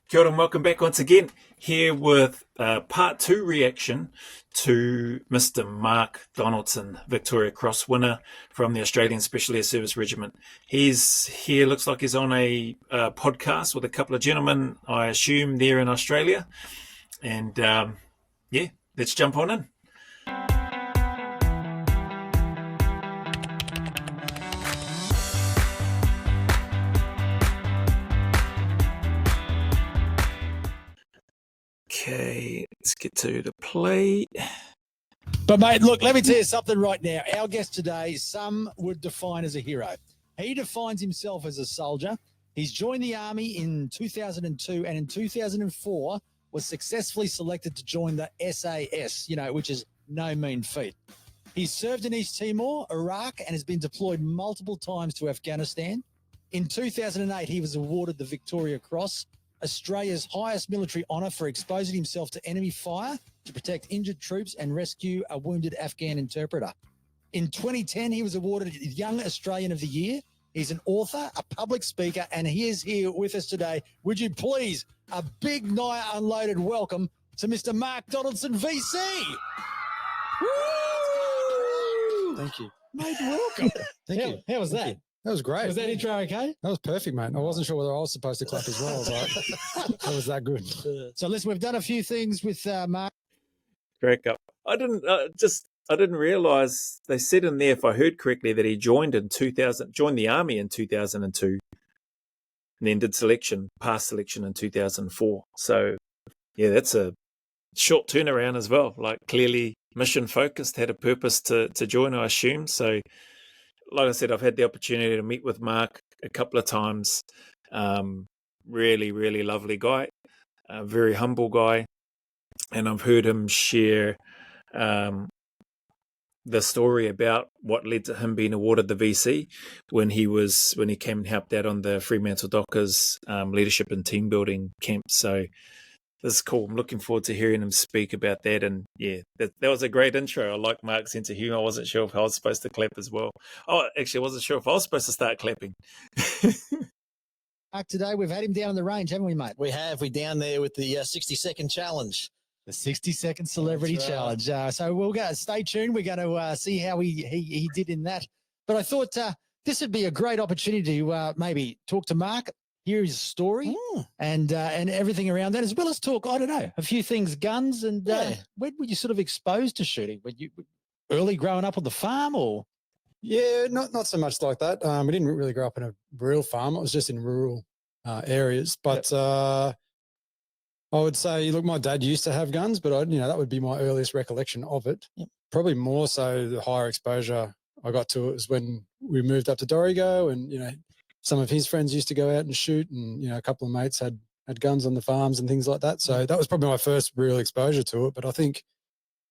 Kia ora and welcome back once again, here with part 2 reaction to Mr. Mark Donaldson, Victoria Cross winner from the Australian Special Air Service Regiment. He's here, looks like he's on a podcast with a couple of gentlemen, I assume, there in Australia. And yeah, let's jump on in. Okay, let's get to the play. But, mate, look, let me tell you something right now. Our guest today, some would define as a hero. He defines himself as a soldier. He's joined the Army in 2002 and in 2004 was successfully selected to join the SAS, which is no mean feat. He's served in East Timor, Iraq, and has been deployed multiple times to Afghanistan. In 2008, he was awarded the Victoria Cross, Australia's highest military honour for exposing himself to enemy fire to protect injured troops and rescue a wounded Afghan interpreter. In 2010, he was awarded Young Australian of the Year. He's an author, a public speaker, and he is here with us today. Would you please, a big Naya Unloaded welcome to Mr. Mark Donaldson VC. Woo! Thank you. Mate, welcome. Thank you. How was that? That was great. Was that intro okay? That was perfect, mate. I wasn't sure whether I was supposed to clap as well, but that was that good. So listen, we've done a few things with Mark. Crack up. I didn't realise they said in there, if I heard correctly, that he joined the Army in 2002 and then did passed selection in 2004. So yeah, that's a short turnaround as well. Like, clearly mission focused, had a purpose to join, I assume. So like I said, I've had the opportunity to meet with Mark a couple of times. Really, really lovely guy, a very humble guy. And I've heard him share the story about what led to him being awarded the VC when he came and helped out on the Fremantle Dockers leadership and team building camp. So this is cool. I'm looking forward to hearing him speak about that. And yeah, that was a great intro. I like Mark's sense of humor. I wasn't sure if I was supposed to clap as well. Oh, actually, I wasn't sure if I was supposed to start clapping. Mark, today we've had him down the range, haven't we, mate? We have. We're down there with the 60-second challenge. The 60-second celebrity challenge. So we'll go. Stay tuned. We're going to see how he did in that. But I thought this would be a great opportunity to maybe talk to Mark, hear his story, and everything around that, as well as talk, I don't know, a few things, guns, and when were you sort of exposed to shooting? Were you early growing up on the farm, or? Yeah, not so much like that. We didn't really grow up in a real farm. It was just in rural areas. But I would say, look, my dad used to have guns, but that would be my earliest recollection of it. Yep. Probably more so the higher exposure I got to it was when we moved up to Dorrigo, and some of his friends used to go out and shoot, and a couple of mates had guns on the farms and things like that. So that was probably my first real exposure to it. But I think,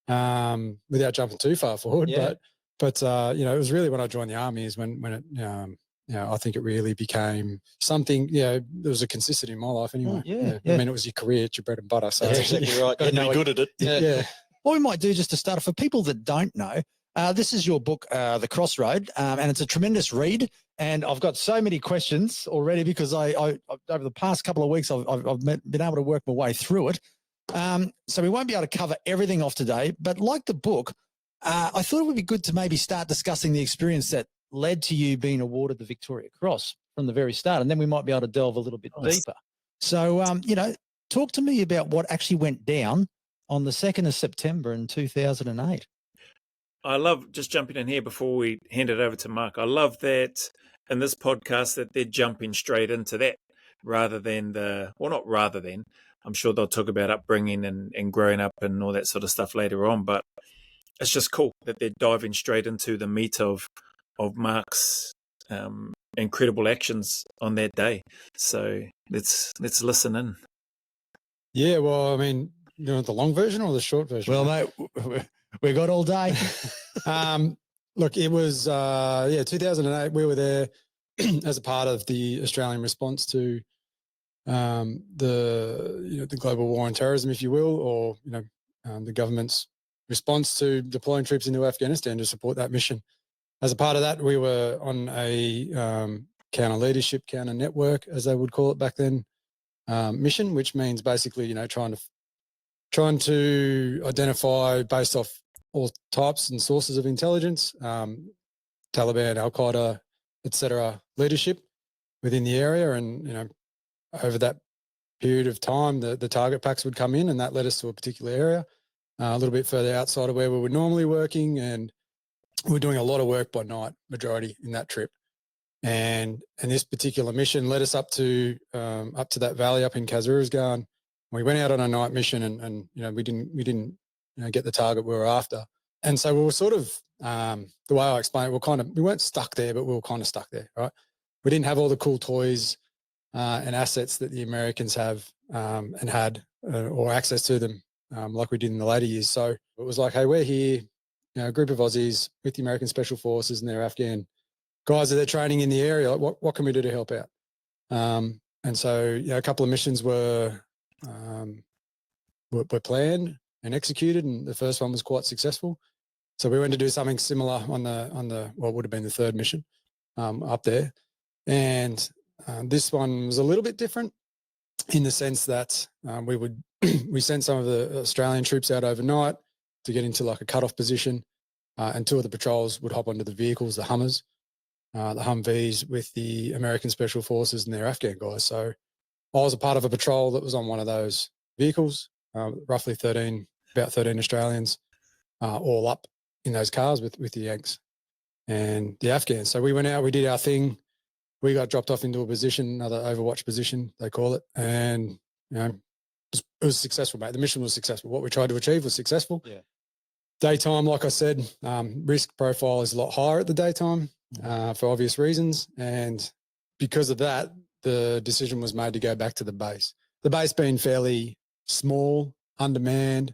without jumping too far forward, but it was really when I joined the Army is when it I think it really became something. There was a consistency in my life anyway. I mean, it was your career, it's your bread and butter. So that's exactly right. You're no good at it. Yeah. What we might do, just to start off, for people that don't know, this is your book, The Crossroad, and it's a tremendous read. And I've got so many questions already because I over the past couple of weeks, I've been able to work my way through it. So we won't be able to cover everything off today, but like the book, I thought it would be good to maybe start discussing the experience that led to you being awarded the Victoria Cross from the very start, and then we might be able to delve a little bit deeper. So, talk to me about what actually went down on the 2nd of September in 2008. I love, just jumping in here before we hand it over to Mark, I love that in this podcast that they're jumping straight into that rather than I'm sure they'll talk about upbringing and growing up and all that sort of stuff later on, but it's just cool that they're diving straight into the meat of Mark's incredible actions on that day. So let's listen in. Yeah, well, I mean, the long version or the short version? Well, mate, we got all day. Look, it was 2008. We were there as a part of the Australian response to the global war on terrorism, if you will, or the government's response to deploying troops into Afghanistan to support that mission. As a part of that, we were on a counter leadership, counter network, as they would call it back then, mission, which means basically, trying to identify based off all types and sources of intelligence, Taliban, Al Qaeda, etc., leadership within the area, and over that period of time, the target packs would come in, and that led us to a particular area, a little bit further outside of where we were normally working, and we're doing a lot of work by night, majority in that trip. And this particular mission led us up to that valley up in Kazakhstan. We went out on a night mission, and we didn't get the target we were after. And so we were sort of the way I explained it, we weren't stuck there, but we were kind of stuck there, right? We didn't have all the cool toys and assets that the Americans have and had, or access to them like we did in the later years. So it was like, hey, we're here, a group of Aussies with the American Special Forces and their Afghan guys that they're training in the area. Like, what can we do to help out? And so a couple of missions were planned and executed, and the first one was quite successful. So we went to do something similar on the what would have been the third mission up there, and this one was a little bit different in the sense that we sent some of the Australian troops out overnight to get into like a cutoff position, and two of the patrols would hop onto the vehicles, the Hummers, the Humvees, with the American Special Forces and their Afghan guys. So I was a part of a patrol that was on one of those vehicles, roughly about 13 Australians, all up in those cars with the Yanks and the Afghans. So we went out, we did our thing. We got dropped off into a position, another Overwatch position, they call it. And, it was successful, mate. The mission was successful. What we tried to achieve was successful. Yeah. Daytime, like I said, risk profile is a lot higher at the daytime for obvious reasons. And because of that, the decision was made to go back to the base. The base being fairly small, undermanned.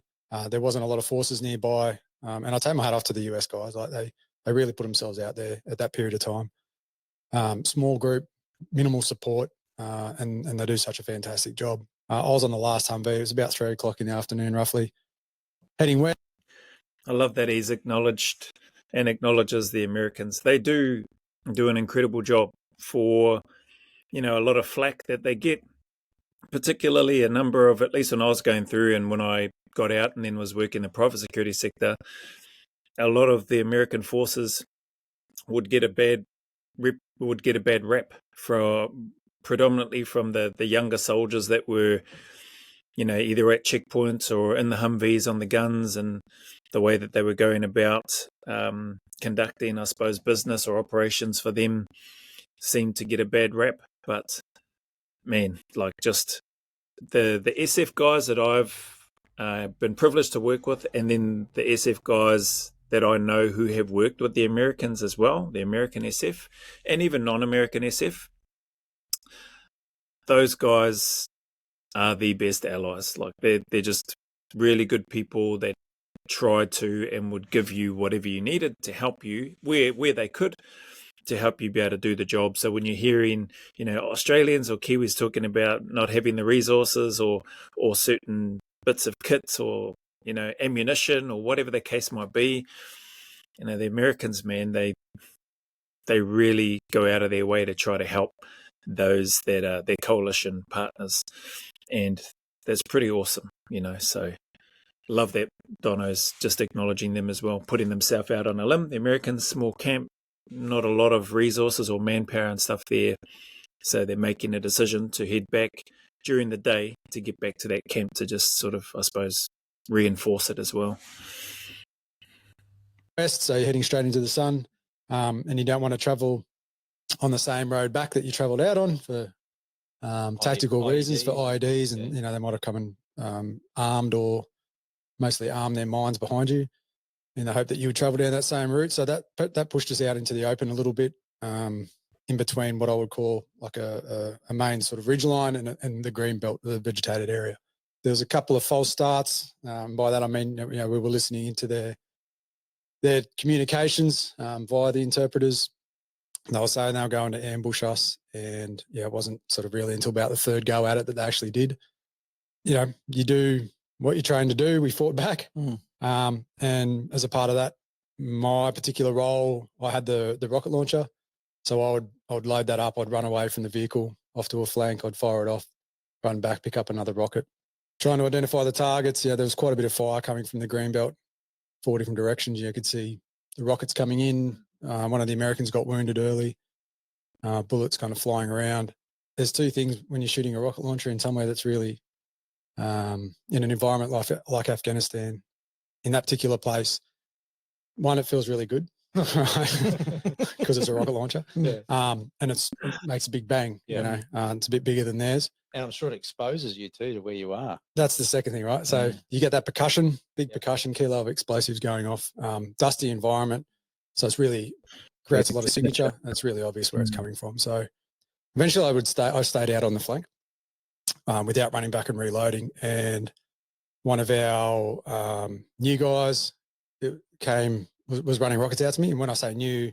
There wasn't a lot of forces nearby. And I take my hat off to the US guys. Like they really put themselves out there at that period of time. Small group, minimal support, and they do such a fantastic job. I was on the last Humvee. It was about 3 o'clock in the afternoon, roughly, heading west. I love that he's acknowledged and acknowledges the Americans. They do an incredible job for, a lot of flack that they get, particularly a number of, at least when I was going through and when I got out and then was working in the private security sector, a lot of the American forces would get a bad rep predominantly from the younger soldiers that were, either at checkpoints or in the Humvees on the guns, and the way that they were going about conducting, I suppose, business or operations for them seemed to get a bad rep. But man, like just the SF guys that I've been privileged to work with, and then the SF guys that I know who have worked with the Americans as well, the American SF, and even non-American SF, those guys are the best allies. Like they're just really good people that tried to and would give you whatever you needed to help you where they could, to help you be able to do the job. So when you're hearing, Australians or Kiwis talking about not having the resources or certain bits of kits or, ammunition or whatever the case might be, the Americans, man, they really go out of their way to try to help those that are their coalition partners. And that's pretty awesome, so love that Donno's just acknowledging them as well, putting themselves out on a limb. The Americans, small camp, not a lot of resources or manpower and stuff there. So they're making a decision to head back during the day to get back to that camp to just sort of, I suppose, reinforce it as well. West, so you're heading straight into the sun, and you don't want to travel on the same road back that you travelled out on for tactical reasons, for IEDs, and they might have come in armed or mostly armed their mines behind you in the hope that you would travel down that same route. So that pushed us out into the open a little bit, in between what I would call like a main sort of ridgeline and the green belt, the vegetated area. There was a couple of false starts. By that I mean, we were listening into their communications via the interpreters. They were saying they were going to ambush us, and it wasn't sort of really until about the third go at it that they actually did. You do what you're trained to do. We fought back, and as a part of that, my particular role, I had the rocket launcher, so I would load that up. I'd run away from the vehicle off to a flank. I'd fire it off, run back, pick up another rocket, trying to identify the targets. Yeah, there was quite a bit of fire coming from the greenbelt, 4 different directions. You could see the rockets coming in. One of the Americans got wounded early, bullets kind of flying around. There's two things when you're shooting a rocket launcher in somewhere that's really in an environment like Afghanistan, in that particular place. One, it feels really good, because it's a rocket launcher, and it makes a big bang. You know, it's a bit bigger than theirs, and I'm sure it exposes you too to where you are. That's the second thing, right? So you get that percussion, big percussion, kilo of explosives going off, dusty environment, so it's really creates a lot of signature, and it's really obvious where it's coming from. So eventually, I stayed out on the flank without running back and reloading, and one of our new guys was running rockets out to me. And when I say new,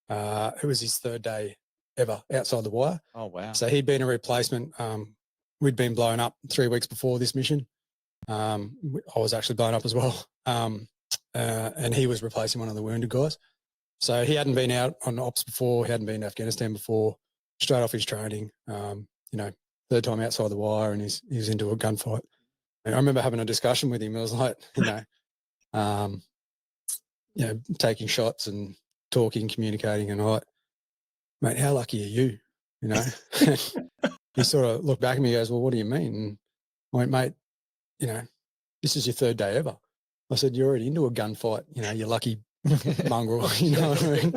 it was his third day ever outside the wire. Oh, wow. So he'd been a replacement. We'd been blown up 3 weeks before this mission. I was actually blown up as well. And he was replacing one of the wounded guys. So he hadn't been out on ops before. He hadn't been to Afghanistan before, straight off his training, third time outside the wire, and he was into a gunfight. And I remember having a discussion with him. It was like, taking shots and talking, communicating, and I'm like, mate, how lucky are you? He sort of looked back at me and goes, well, what do you mean? And I went, mate, this is your third day ever. I said, you're already into a gunfight, you lucky mongrel, you know what I mean?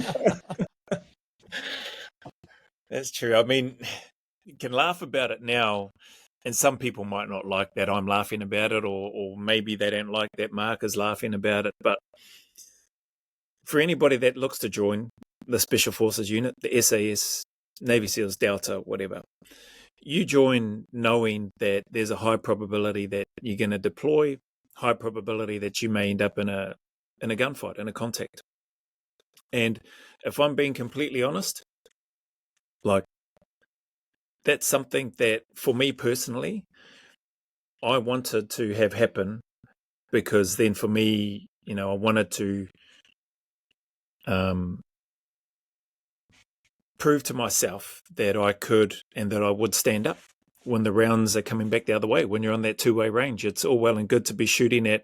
That's true. I mean, you can laugh about it now, and some people might not like that I'm laughing about it, or maybe they don't like that Mark is laughing about it. But for anybody that looks to join the Special Forces unit, the SAS, Navy SEALs, Delta, whatever, you join knowing that there's a high probability that you're going to deploy, high probability that you may end up in a gunfight, in a contact. And if I'm being completely honest, that's something that, for me personally, I wanted to have happen, because then for me, I wanted to prove to myself that I could and that I would stand up when the rounds are coming back the other way. When you're on that two-way range, it's all well and good to be shooting at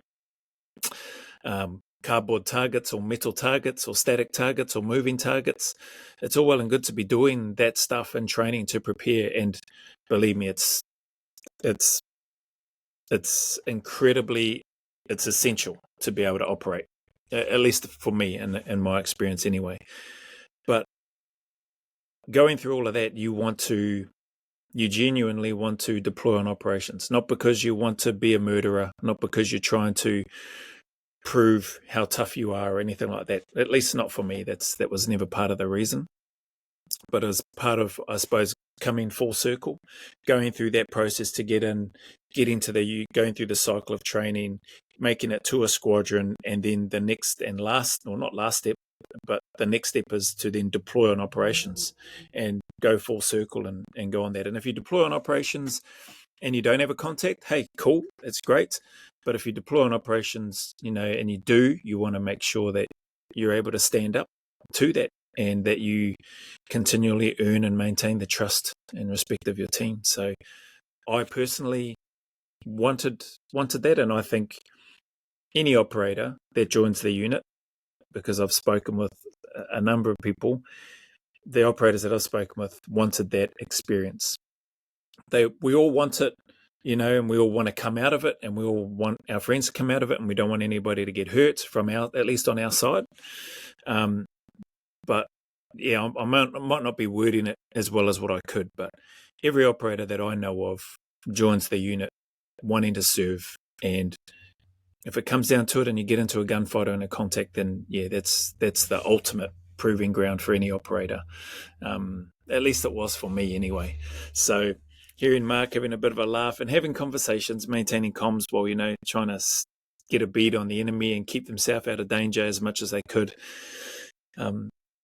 cardboard targets or metal targets or static targets or moving targets. It's all well and good to be doing that stuff and training to prepare. And believe me, it's incredibly, it's essential to be able to operate, at least for me and in my experience anyway. But going through all of that, you genuinely want to deploy on operations, not because you want to be a murderer, not because you're trying to prove how tough you are or anything like that. At least not for me. That was never part of the reason. But as part of, I suppose, coming full circle, going through that process to going through the cycle of training, making it to a squadron, and then the next and last, or not last step, but the next step is to then deploy on operations and go full circle and go on that. And if you deploy on operations and you don't have a contact, hey, cool, it's great. But if you deploy on operations, and you want to make sure that you're able to stand up to that, and that you continually earn and maintain the trust and respect of your team. So I personally wanted that, and I think any operator that joins the unit, because I've spoken with a number of people, the operators that I've spoken with wanted that experience. We all want it, and we all want to come out of it, and we all want our friends to come out of it, and we don't want anybody to get hurt at least on our side. But yeah, I might not be wording it as well as what I could, but every operator that I know of joins the unit wanting to serve. And if it comes down to it and you get into a gunfight or in a contact, then yeah, that's the ultimate proving ground for any operator. At least it was for me anyway. So hearing Mark having a bit of a laugh and having conversations, maintaining comms while, trying to get a bead on the enemy and keep themselves out of danger as much as they could.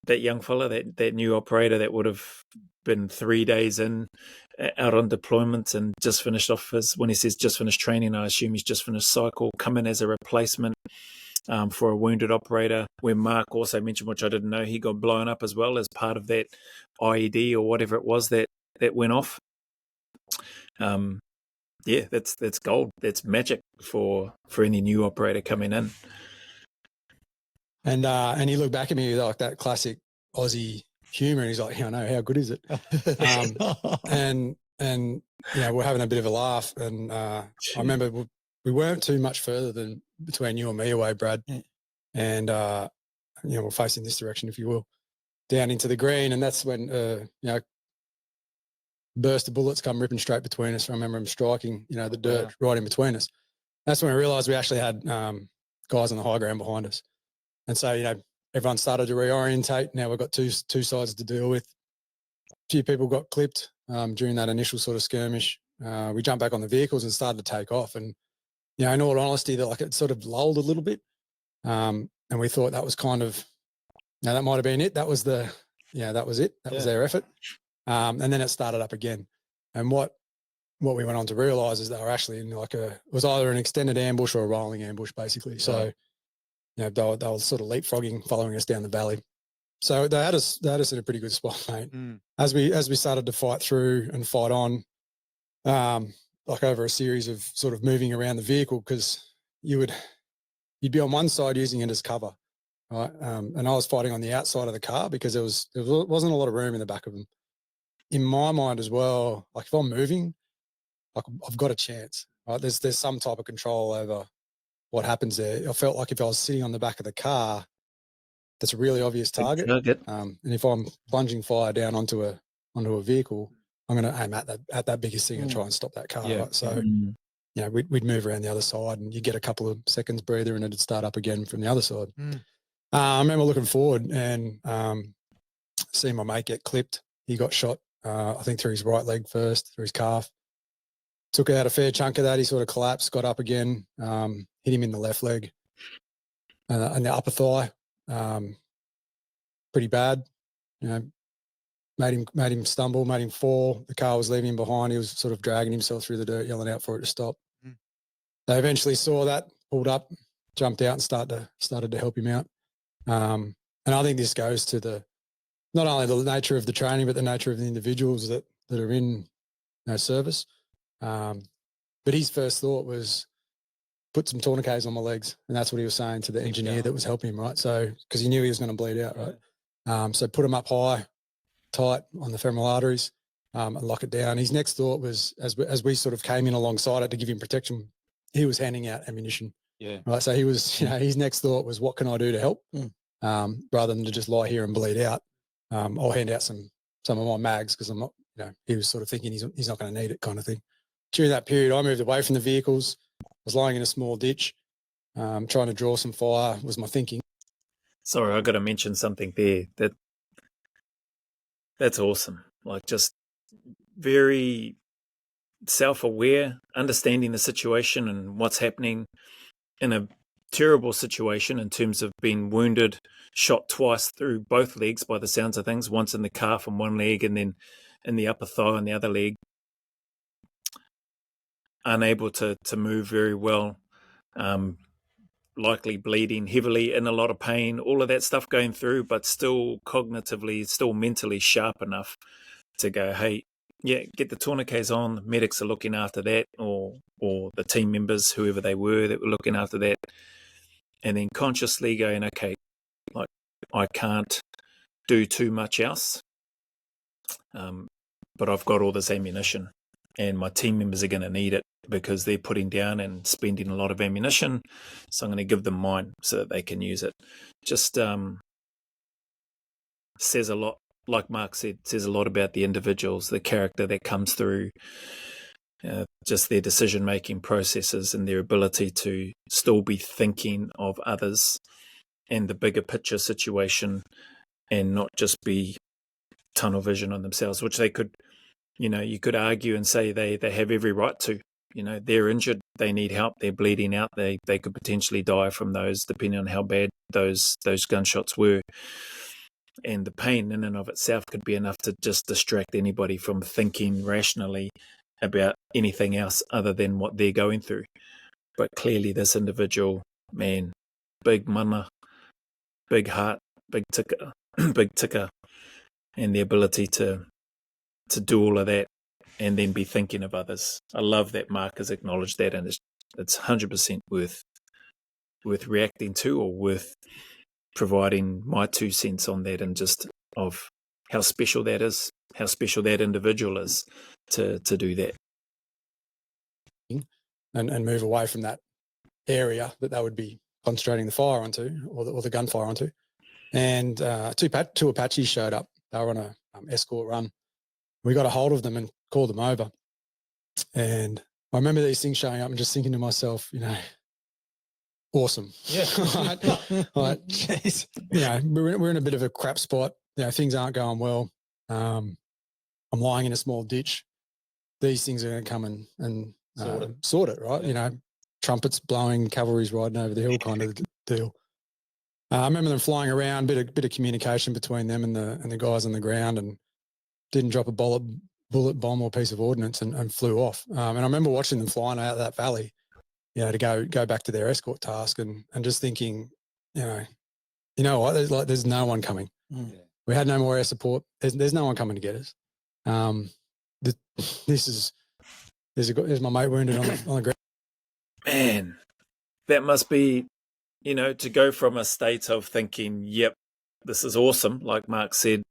That young fella, that new operator that would have been 3 days in, out on deployment and just finished off when he says just finished training, I assume he's just finished cycle, come in as a replacement for a wounded operator, where Mark also mentioned, which I didn't know, he got blown up as well as part of that IED or whatever it was that went off. Yeah, that's gold. That's magic for any new operator coming in. And he looked back at me like that classic Aussie humor, and he's like, "Yeah, I know. How good is it?" And we're having a bit of a laugh, and I remember we weren't too much further than between you and me away, Brad, and we're facing this direction, if you will, down into the green, and that's when burst of bullets come ripping straight between us. I remember him striking, the dirt right in between us. That's when I realised we actually had guys on the high ground behind us. And so, everyone started to reorientate. Now we've got two sides to deal with. A few people got clipped during that initial sort of skirmish. We jumped back on the vehicles and started to take off. And, in all honesty, it sort of lulled a little bit. And we thought that was kind of, that might have been it. That was that was it. That was their effort. And then it started up again. And what we went on to realise is they were actually in it was either an extended ambush or a rolling ambush, basically. Right. So, they were sort of leapfrogging, following us down the valley. So they had us in a pretty good spot, mate. As we started to fight through and fight on, over a series of sort of moving around the vehicle, because you'd be on one side using it as cover, right? And I was fighting on the outside of the car because there wasn't a lot of room in the back of them. In my mind as well, if I'm moving, I've got a chance, right? There's some type of control over what happens there. I felt like if I was sitting on the back of the car, that's a really obvious target. And if I'm plunging fire down onto a vehicle, I'm going to aim at that biggest thing and try and stop that car. Yeah. Right? So, we'd move around the other side, and you get a couple of seconds breather, and it'd start up again from the other side. I remember looking forward and seeing my mate get clipped. He got shot, I think through his right leg first, through his calf. Took out a fair chunk of that. He sort of collapsed, got up again, hit him in the left leg and the upper thigh. Pretty bad, made him stumble, made him fall. The car was leaving him behind. He was sort of dragging himself through the dirt, yelling out for it to stop. They eventually saw that, pulled up, jumped out and started to help him out. And I think this goes to not only the nature of the training, but the nature of the individuals that are in service. But his first thought was, put some tourniquets on my legs. And that's what he was saying to the engineer that was helping him, right? So, because he knew he was going to bleed out, right? So put him up high, tight on the femoral arteries, and lock it down. His next thought was, as we sort of came in alongside it to give him protection, he was handing out ammunition. Yeah. Right. So he was, his next thought was, what can I do to help? Rather than to just lie here and bleed out. I'll hand out some of my mags, because I'm not, he was sort of thinking he's not going to need it, kind of thing. During that period, I moved away from the vehicles. I was lying in a small ditch, trying to draw some fire was my thinking. Sorry, I got to mention something there. That's awesome. Just very self-aware, understanding the situation and what's happening in a terrible situation in terms of being wounded, shot twice through both legs by the sounds of things, once in the calf on one leg and then in the upper thigh on the other leg. Unable to move very well, likely bleeding heavily, in a lot of pain, all of that stuff going through, but still cognitively, still mentally sharp enough to go, hey, get the tourniquets on, medics are looking after that, or the team members, whoever they were that were looking after that, and then consciously going, okay, I can't do too much else, but I've got all this ammunition, and my team members are going to need it because they're putting down and spending a lot of ammunition. So I'm going to give them mine so that they can use it. Just says a lot, like Mark said, says a lot about the individuals, the character that comes through, just their decision-making processes and their ability to still be thinking of others and the bigger picture situation, and not just be tunnel vision on themselves, which they could, you could argue and say they have every right to. They're injured, they need help, they're bleeding out, they could potentially die from those, depending on how bad those gunshots were. And the pain in and of itself could be enough to just distract anybody from thinking rationally about anything else other than what they're going through. But clearly this individual, man, big mana, big heart, big ticker, and the ability to do all of that and then be thinking of others. I love that Mark has acknowledged that, and it's 100% worth reacting to, or worth providing my 2 cents on that, and just of how special that is, how special that individual is to do that. And move away from that area that they would be concentrating the fire onto, or the gunfire onto. And two Apaches showed up. They were on a escort run. We got a hold of them and called them over. And I remember these things showing up and just thinking to myself, awesome. Yeah. Like, geez, we're in a bit of a crap spot. Things aren't going well. I'm lying in a small ditch. These things are going to come and sort it, right? Yeah. Trumpets blowing, cavalry's riding over the hill kind of deal. I remember them flying around, bit of communication between them and the guys on the ground, and didn't drop a bullet, bomb, or piece of ordnance, and flew off. And I remember watching them flying out of that valley, to go back to their escort task, and just thinking, what? There's no one coming. Mm. We had no more air support. There's no one coming to get us. There's my mate wounded on the ground. Man, that must be, to go from a state of thinking, yep, this is awesome, like Mark said,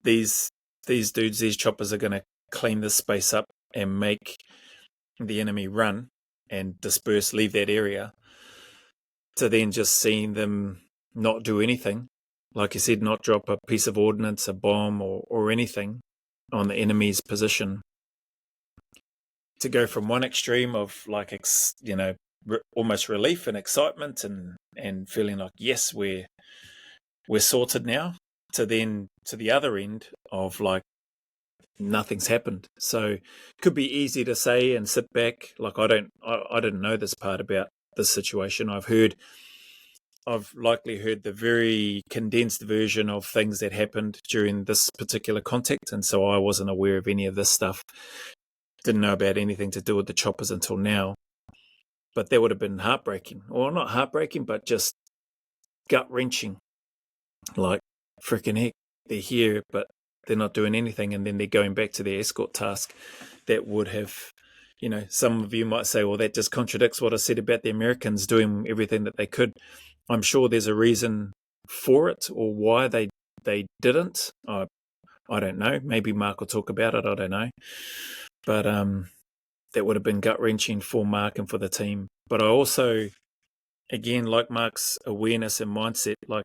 these dudes, these choppers are going to clean this space up and make the enemy run and disperse, leave that area, to then just seeing them not do anything, like you said, not drop a piece of ordnance, a bomb, or anything on the enemy's position. To go from one extreme of almost relief and excitement and feeling like, yes, we're sorted now, to the other end of like nothing's happened. So it could be easy to say and sit back. Like I didn't know this part about this situation. I've likely heard the very condensed version of things that happened during this particular contact, and so I wasn't aware of any of this stuff. Didn't know about anything to do with the choppers until now. But that would have been heartbreaking. Or not heartbreaking, but just gut-wrenching. Like, freaking heck, they're here, but they're not doing anything, and then they're going back to their escort task. That would have, some of you might say, well, that just contradicts what I said about the Americans doing everything that they could. I'm sure there's a reason for it, or why they didn't. I don't know. Maybe Mark will talk about it. I don't know. But that would have been gut-wrenching for Mark and for the team. But I also, again, like Mark's awareness and mindset, like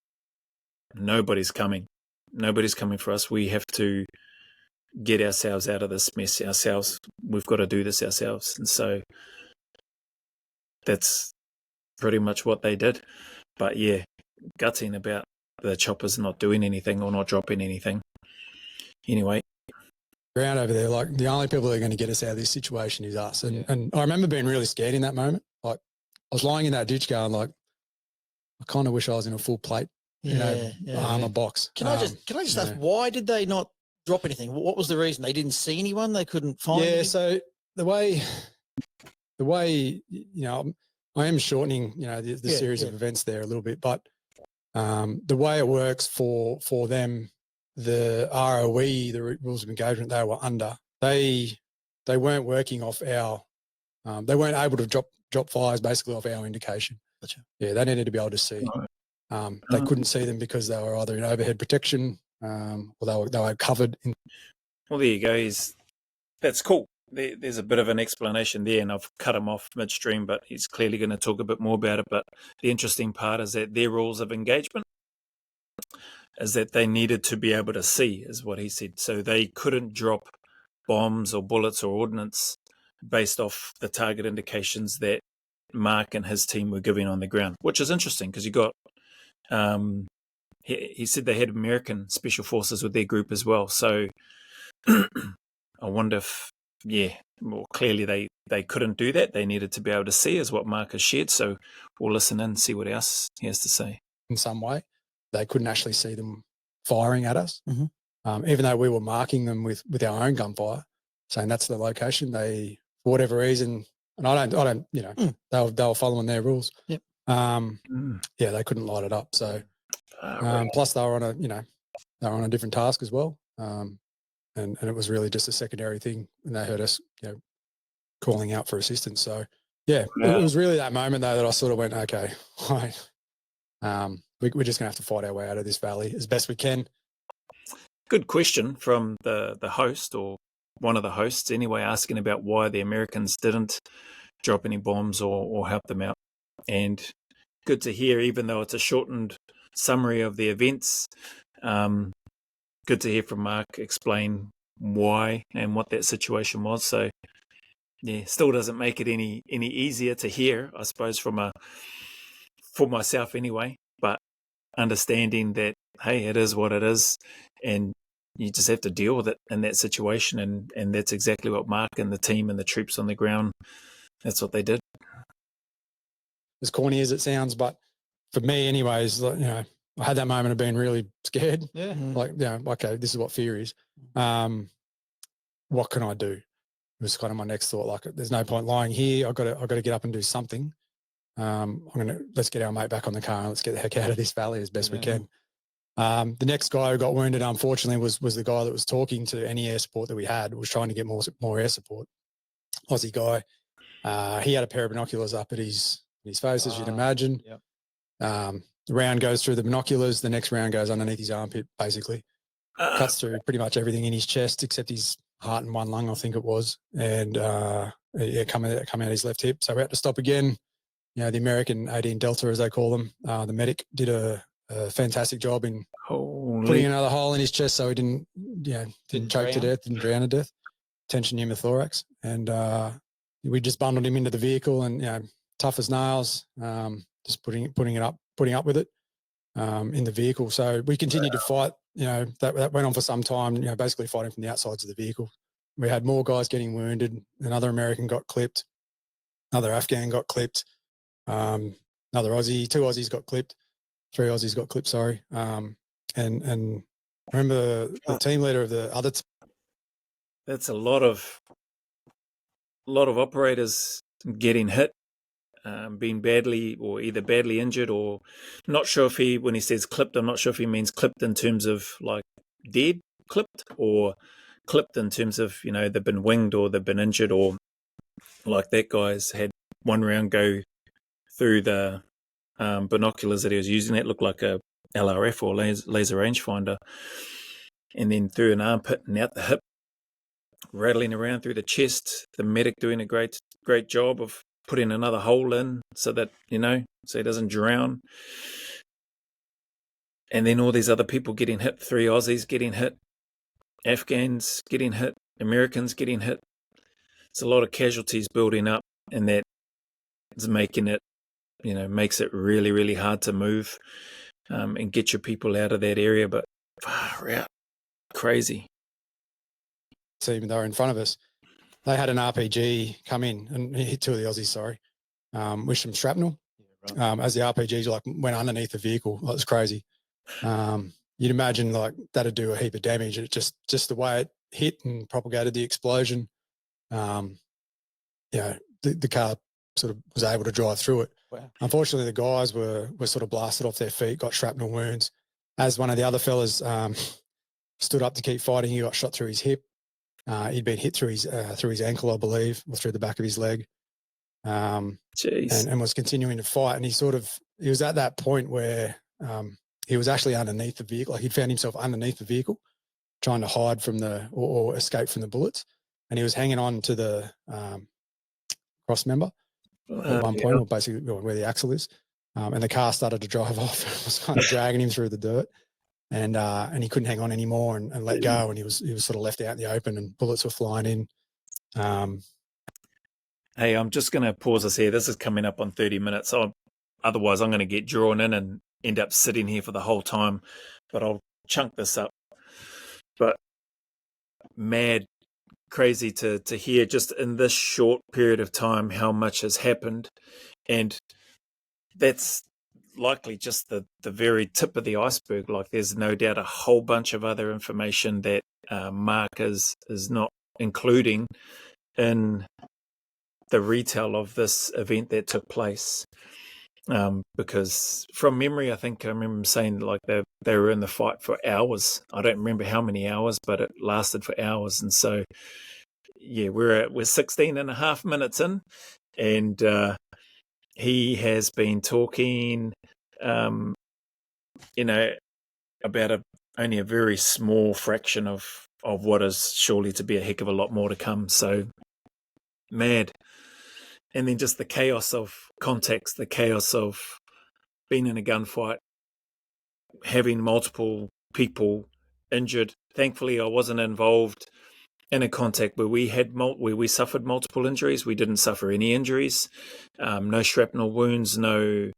nobody's coming. Nobody's coming for us. We have to get ourselves out of this mess ourselves. We've got to do this ourselves. And so that's pretty much what they did. But yeah, gutting about the choppers not doing anything or not dropping anything. Anyway. Ground over there, like the only people that are going to get us out of this situation is us. And I remember being really scared in that moment. Like I was lying in that ditch going like, I kind of wish I was in a full plate, armor box. Can I just ask, why did they not drop anything? What was the reason? They didn't see anyone? They couldn't find anything? So the way, I am shortening, the series of events there a little bit, but the way it works for them, the ROE, the rules of engagement they were under, they weren't working off our, they weren't able to drop fires basically off our indication. Gotcha. Yeah, they needed to be able to see. They couldn't see them because they were either in overhead protection or they were covered. Well, there you go. That's cool. There's a bit of an explanation there, and I've cut him off midstream, but he's clearly going to talk a bit more about it. But the interesting part is that their rules of engagement is that they needed to be able to see, is what he said. So they couldn't drop bombs or bullets or ordnance based off the target indications that Mark and his team were giving on the ground, which is interesting because you got, he said they had American special forces with their group as well. So I wonder if, clearly they couldn't do that. They needed to be able to see, is what Mark has shared. So we'll listen in and see what else he has to say. In some way, they couldn't actually see them firing at us, even though we were marking them with our own gunfire, saying that's the location. They, for whatever reason, and I don't, they were following their rules. Yep. They couldn't light it up. So, plus they were on a different task as well. and it was really just a secondary thing when they heard us, calling out for assistance. So yeah, it was really that moment though that I sort of went, okay, right, we're just gonna have to fight our way out of this valley as best we can. Good question from the host, or one of the hosts anyway, asking about why the Americans didn't drop any bombs or help them out. And good to hear, even though it's a shortened summary of the events, good to hear from Mark explain why and what that situation was. So yeah, still doesn't make it any easier to hear, I suppose, for myself anyway, but understanding that, hey, it is what it is, and you just have to deal with it in that situation, and that's exactly what Mark and the team and the troops on the ground, that's what they did. As corny as it sounds, but for me anyways, I had that moment of being really scared. Yeah. Okay, this is what fear is. What can I do? It was kind of my next thought. Like, there's no point lying here. I've got to get up and do something. Let's get our mate back on the car and let's get the heck out of this valley as best we can. The next guy who got wounded, unfortunately, was the guy that was talking to any air support that we had, was trying to get more air support. Aussie guy. He had a pair of binoculars up at his face, as you'd imagine. Yep. The round goes through the binoculars. The next round goes underneath his armpit, basically. Cuts through pretty much everything in his chest except his heart and one lung, I think it was. And come out his left hip. So we had to stop again. The American 18 Delta, as they call them, the medic did a fantastic job in putting another hole in his chest so he didn't choke to death, didn't drown to death. Tension pneumothorax. And we just bundled him into the vehicle and, tough as nails, just putting up with it in the vehicle. So we continued to fight. That went on for some time, basically fighting from the outsides of the vehicle. We had more guys getting wounded. Another American got clipped. Another Afghan got clipped. Another Aussie, 2 Aussies got clipped. 3 Aussies got clipped, sorry. And remember the team leader of the other that's a lot of operators getting hit, being either badly injured, or not sure if when he says clipped, I'm not sure if he means clipped in terms of like dead clipped, or clipped in terms of, they've been winged or they've been injured, or like that guy's had one round go through the binoculars that he was using. That looked like a LRF or laser rangefinder, and then through an armpit and out the hip, rattling around through the chest. The medic doing a great job of putting another hole in so that, so he doesn't drown. And then all these other people getting hit, 3 Aussies getting hit, Afghans getting hit, Americans getting hit. It's a lot of casualties building up, and that is making it, makes it really, really hard to move and get your people out of that area. But far out, crazy. team that were in front of us, they had an RPG come in and hit 2 of the Aussies, with some shrapnel. As the RPGs went underneath the vehicle. That was crazy. You'd imagine that'd do a heap of damage. It just the way it hit and propagated the explosion. The car sort of was able to drive through it. Wow. Unfortunately, the guys were sort of blasted off their feet, got shrapnel wounds. As one of the other fellas stood up to keep fighting, he got shot through his hip. He'd been hit through his ankle, I believe, or through the back of his leg. And was continuing to fight. And he was at that point where he was actually underneath the vehicle. He'd found himself underneath the vehicle, trying to hide from or escape from the bullets. And he was hanging on to the cross member at one point, or basically where the axle is. And the car started to drive off. It was kind of dragging him through the dirt. And he couldn't hang on anymore and let go. And he was sort of left out in the open, and bullets were flying in. Hey, I'm just going to pause us here. This is coming up on 30 minutes. Otherwise, I'm going to get drawn in and end up sitting here for the whole time. But I'll chunk this up. But mad, crazy to hear just in this short period of time how much has happened. And that's likely just the very tip of the iceberg. There's no doubt a whole bunch of other information that Mark is not including in the retell of this event that took place. Because from memory, I think I remember him saying like they were in the fight for hours. I don't remember how many hours, but it lasted for hours. And so, yeah, we're 16 and a half minutes in, and he has been talking, about only a very small fraction of what is surely to be a heck of a lot more to come. So mad. And then just the chaos of context, the chaos of being in a gunfight, having multiple people injured. Thankfully, I wasn't involved in a contact where we suffered multiple injuries. We didn't suffer any injuries, no shrapnel wounds, no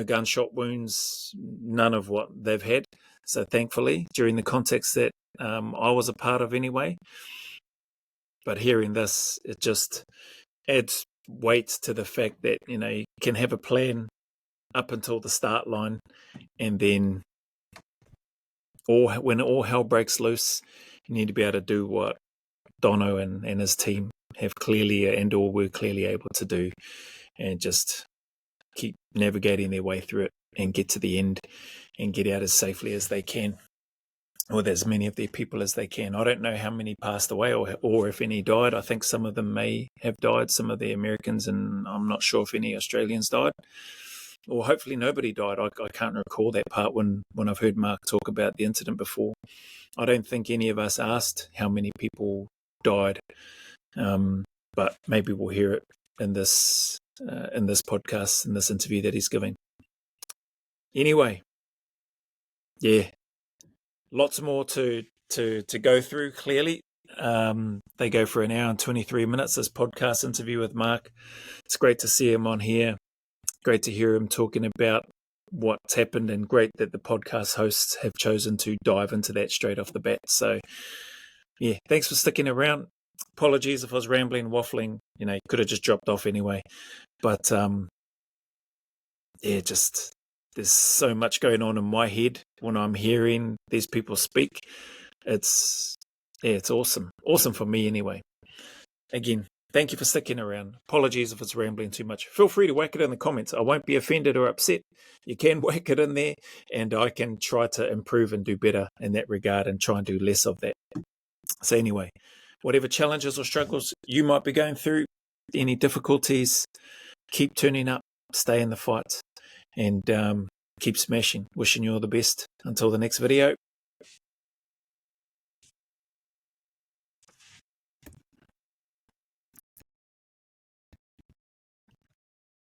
gunshot wounds, none of what they've had. So thankfully, during the context that I was a part of anyway. But hearing this, it just adds weight to the fact that, you can have a plan up until the start line, and then when all hell breaks loose, you need to be able to do what Donno and his team have clearly and/or were clearly able to do, and just keep navigating their way through it and get to the end and get out as safely as they can, with as many of their people as they can. I don't know how many passed away or if any died. I think some of them may have died, some of the Americans, and I'm not sure if any Australians died. Or hopefully nobody died. I can't recall that part when I've heard Mark talk about the incident before. I don't think any of us asked how many people died, but maybe we'll hear it in this podcast, in this interview that he's giving. Anyway, yeah, lots more to go through. Clearly, they go for an hour and 23 minutes. This podcast interview with Mark. It's great to see him on here. Great to hear him talking about what's happened, and great that the podcast hosts have chosen to dive into that straight off the bat. So, yeah, thanks for sticking around. Apologies if I was rambling, waffling. Could have just dropped off anyway. But, yeah, just there's so much going on in my head when I'm hearing these people speak. It's awesome. Awesome for me anyway. Again, thank you for sticking around. Apologies if it's rambling too much. Feel free to whack it in the comments. I won't be offended or upset. You can whack it in there, and I can try to improve and do better in that regard and try and do less of that. So anyway, whatever challenges or struggles you might be going through, any difficulties, keep turning up, stay in the fight, and keep smashing. Wishing you all the best. Until the next video.